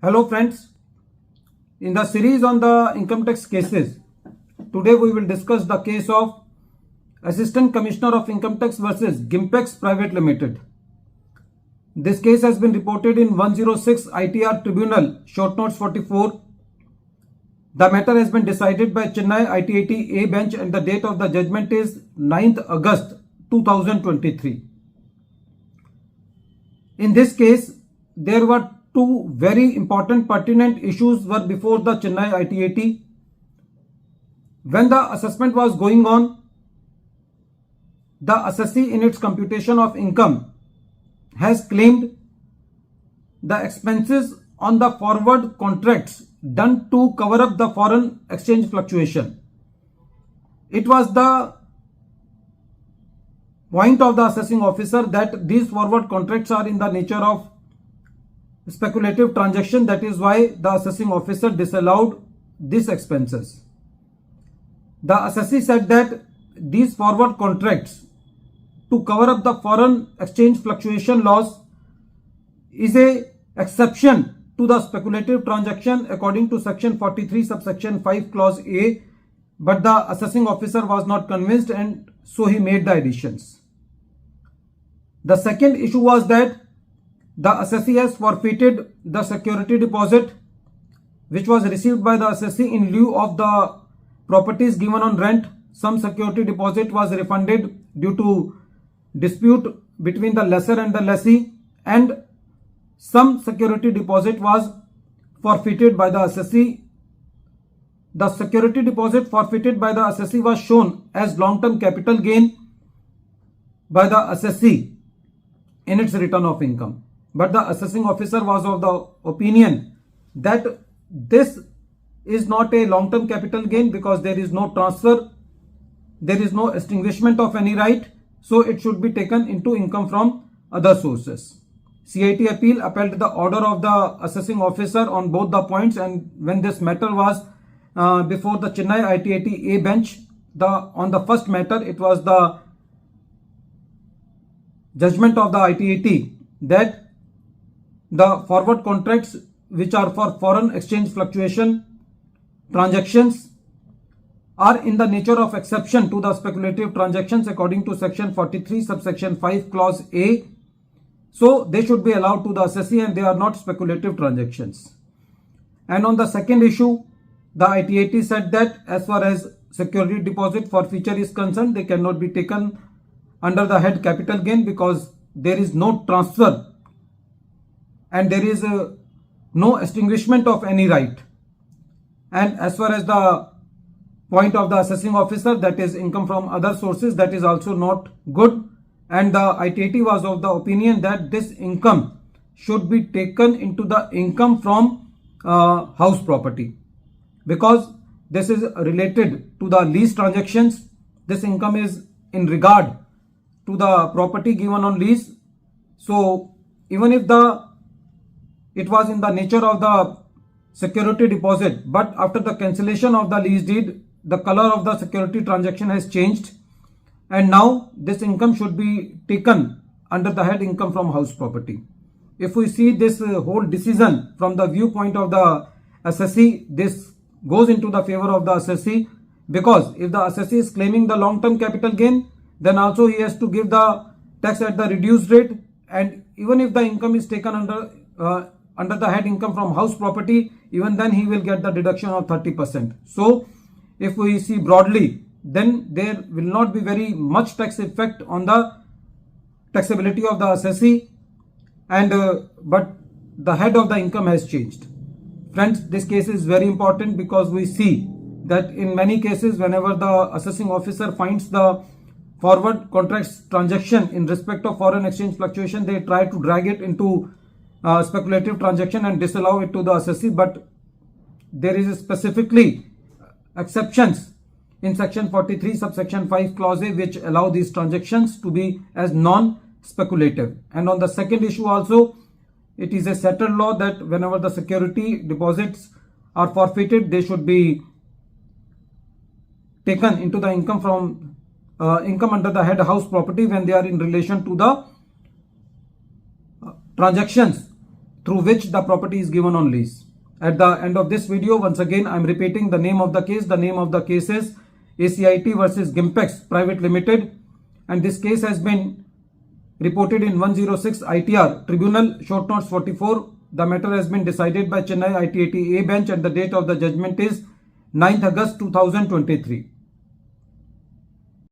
Hello friends, in the series on the income tax cases, today we will discuss the case of Assistant Commissioner of Income Tax versus GIMPEX Private Limited. This case has been reported in 106 ITR Tribunal, short notes 44. The matter has been decided by Chennai ITAT A bench and the date of the judgment is 9th August 2023. In this case, there were two very important pertinent issues were before the Chennai ITAT. When the assessment was going on, the assessee in its computation of income has claimed the expenses on the forward contracts done to cover up the foreign exchange fluctuation. It was the point of the assessing officer that these forward contracts are in the nature of speculative transaction. That is why the assessing officer disallowed these expenses. The assessee said that these forward contracts to cover up the foreign exchange fluctuation loss is a exception to the speculative transaction according to section 43 subsection 5 clause A, but the assessing officer was not convinced and so he made the additions. The second issue was that the assessee has forfeited the security deposit which was received by the assessee in lieu of the properties given on rent. Some security deposit was refunded due to dispute between the lessor and the lessee, and some security deposit was forfeited by the assessee. The security deposit forfeited by the assessee was shown as long-term capital gain by the assessee in its return of income. But the assessing officer was of the opinion that this is not a long-term capital gain because there is no transfer, there is no extinguishment of any right, so it should be taken into income from other sources. CIT appeal upheld the order of the assessing officer on both the points, and when this matter was before the Chennai ITAT A bench, on the first matter it was the judgment of the ITAT that the forward contracts which are for foreign exchange fluctuation transactions are in the nature of exception to the speculative transactions according to section 43 subsection 5 clause A. So they should be allowed to the assessee and they are not speculative transactions. And on the second issue, the ITAT said that as far as security deposit forfeiture is concerned, they cannot be taken under the head capital gain because there is no transfer and there is no extinguishment of any right. And as far as the point of the assessing officer, that is income from other sources, that is also not good. And the ITAT was of the opinion that this income should be taken into the income from house property because this is related to the lease transactions. This income is in regard to the property given on lease. So even if it was in the nature of the security deposit, but after the cancellation of the lease deed, the color of the security transaction has changed and now this income should be taken under the head income from house property. If we see this whole decision from the viewpoint of the assessee, this goes into the favor of the assessee because if the assessee is claiming the long-term capital gain, then also he has to give the tax at the reduced rate, and even if the income is taken under the head income from house property, even then he will get the deduction of 30%. So if we see broadly, then there will not be very much tax effect on the taxability of the assessee, and but the head of the income has changed. Friends, this case is very important because we see that in many cases whenever the assessing officer finds the forward contracts transaction in respect of foreign exchange fluctuation, they try to drag it into speculative transaction and disallow it to the assessee, but there is specifically exceptions in section 43 subsection 5 clause A which allow these transactions to be as non-speculative. And on the second issue also, it is a settled law that whenever the security deposits are forfeited, they should be taken into the income from income under the head house property when they are in relation to the transactions through which the property is given on lease. At the end of this video, once again, I am repeating the name of the case. The name of the case is ACIT versus GIMPEX Private Limited, and this case has been reported in 106 ITR Tribunal Short Notes 44. The matter has been decided by Chennai ITAT A bench and the date of the judgment is 9th August 2023.